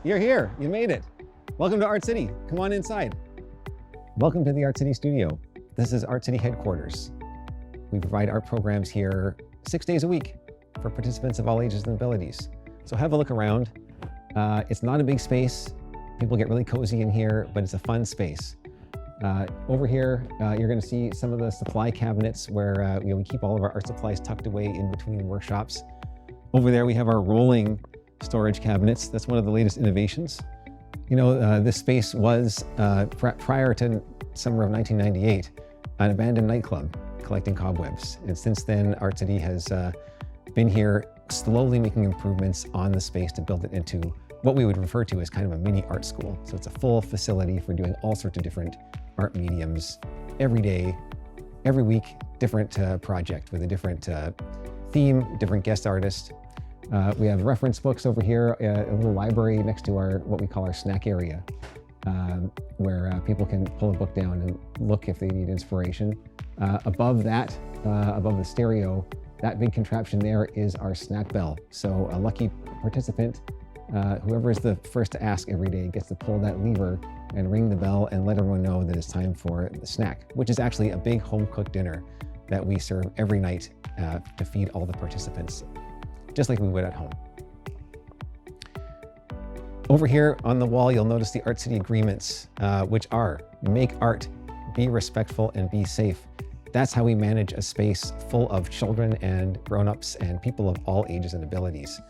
You're here, you made it. Welcome to Art City, come on inside. Welcome to the Art City studio. This is Art City headquarters. We provide art programs here 6 days a week for participants of all ages and abilities. So have a look around. It's not a big space. People get really cozy in here, but it's a fun space. Over here, you're going to see some of the supply cabinets where we keep all of our art supplies tucked away in between workshops. Over there, we have our rolling storage cabinets. That's one of the latest innovations. You know, this space was, prior to summer of 1998, an abandoned nightclub collecting cobwebs. And since then, Art City has been here slowly making improvements on the space to build it into what we would refer to as kind of a mini art school. So it's a full facility for doing all sorts of different art mediums every day, every week, different project with a different theme, different guest artist. We have reference books over here, a little library next to our what we call our snack area, where people can pull a book down and look if they need inspiration. Above that, above the stereo, that big contraption there is our snack bell. So a lucky participant, whoever is the first to ask every day, gets to pull that lever and ring the bell and let everyone know that it's time for the snack, which is actually a big home-cooked dinner that we serve every night to feed all the participants, just like we would at home. Over here on the wall, you'll notice the Art City agreements, which are make art, be respectful, and be safe. That's how we manage a space full of children and grown-ups and people of all ages and abilities.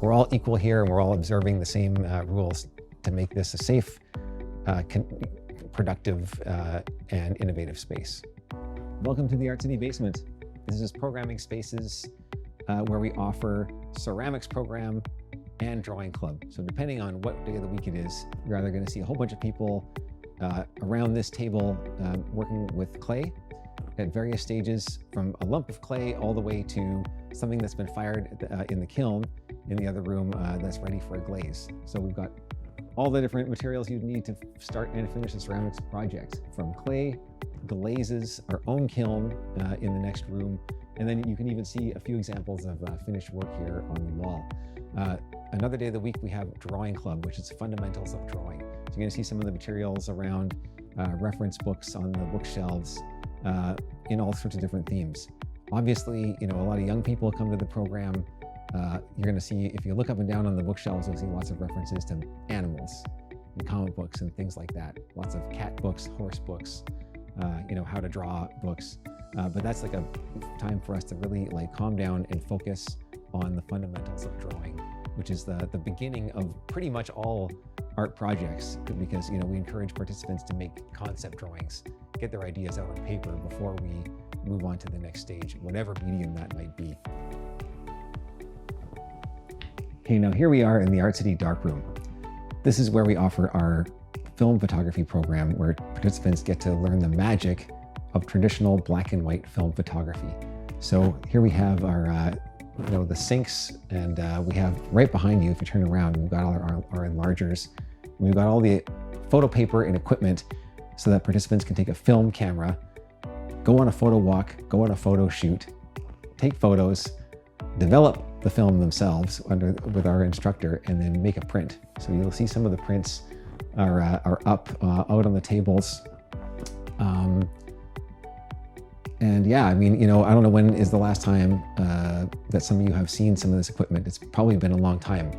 We're all equal here, and we're all observing the same rules to make this a safe, productive, and innovative space. Welcome to the Art City basement. This is programming spaces where we offer ceramics program and drawing club. So depending on what day of the week it is, you're either going to see a whole bunch of people around this table working with clay at various stages, from a lump of clay all the way to something that's been fired in the kiln in the other room that's ready for a glaze. So we've got all the different materials you need to start and finish a ceramics project, from clay, glazes, our own kiln in the next room, and then you can even see a few examples of finished work here on the wall. Another day of the week, we have drawing club, which is fundamentals of drawing. So you're going to see some of the materials around reference books on the bookshelves in all sorts of different themes. Obviously, you know, a lot of young people come to the program. You're going to see, if you look up and down on the bookshelves, you'll see lots of references to animals and comic books and things like that. Lots of cat books, horse books, you know, how to draw books. But that's like a time for us to really like calm down and focus on the fundamentals of drawing, which is the beginning of pretty much all art projects, because, you know, we encourage participants to make concept drawings, get their ideas out on paper before we move on to the next stage, whatever medium that might be. Okay, now here we are in the Art City darkroom. This is where we offer our film photography program, where participants get to learn the magic of traditional black and white film photography. So here we have our, you know, the sinks, and we have right behind you, if you turn around, we've got all our enlargers. We've got all the photo paper and equipment so that participants can take a film camera, go on a photo walk, go on a photo shoot, take photos, develop the film themselves with our instructor, and then make a print. So you'll see some of the prints are up out on the tables. And yeah, I mean, you know, I don't know when is the last time that some of you have seen some of this equipment. It's probably been a long time.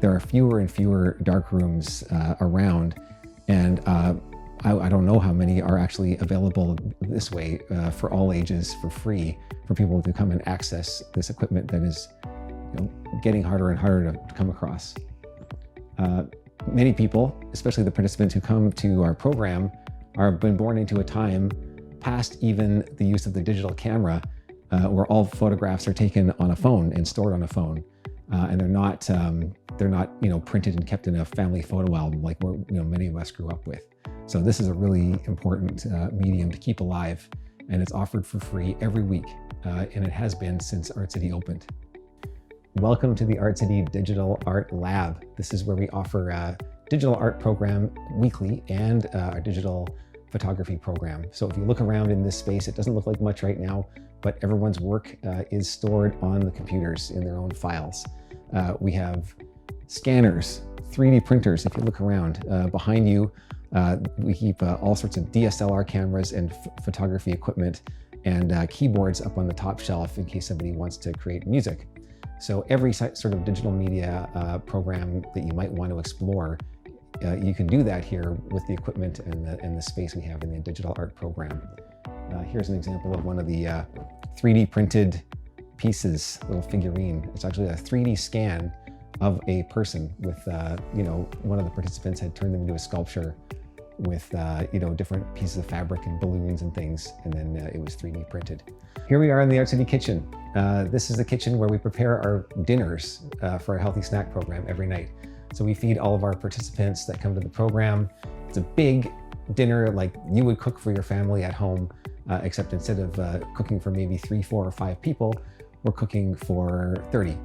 There are fewer and fewer dark rooms around, and I don't know how many are actually available this way for all ages for free for people to come and access this equipment that is, you know, getting harder and harder to come across. Many people, especially the participants who come to our program, are been born into a time past even the use of the digital camera, where all photographs are taken on a phone and stored on a phone, and they're not you know, printed and kept in a family photo album like you know, many of us grew up with. So this is a really important medium to keep alive, and it's offered for free every week, and it has been since Art City opened. Welcome to the Art City Digital Art Lab. This is where we offer a digital art program weekly and our digital photography program. So if you look around in this space, it doesn't look like much right now, but everyone's work is stored on the computers in their own files. We have scanners, 3D printers. If you look around behind you, we keep all sorts of DSLR cameras and photography equipment and keyboards up on the top shelf in case somebody wants to create music. So every sort of digital media program that you might want to explore, you can do that here with the equipment and the space we have in the digital art program. Here's an example of one of the 3D printed pieces, little figurine. It's actually a 3D scan of a person with, one of the participants had turned them into a sculpture with, different pieces of fabric and balloons and things, and then it was 3D printed. Here we are in the Art City kitchen. This is the kitchen where we prepare our dinners for a healthy snack program every night. So we feed all of our participants that come to the program. It's a big dinner like you would cook for your family at home, except instead of cooking for maybe 3, 4, or 5 people, we're cooking for 30.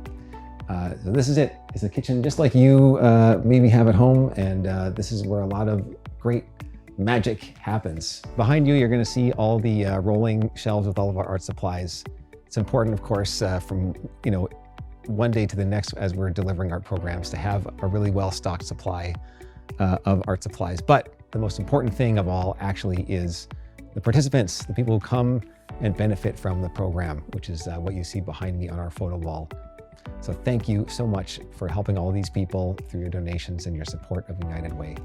So this is it. It's a kitchen just like you maybe have at home, and this is where a lot of great magic happens. Behind you, you're going to see all the rolling shelves with all of our art supplies. It's important, of course, from one day to the next as we're delivering art programs to have a really well-stocked supply of art supplies. But the most important thing of all actually is the participants, the people who come and benefit from the program, which is what you see behind me on our photo wall. So thank you so much for helping all these people through your donations and your support of United Way.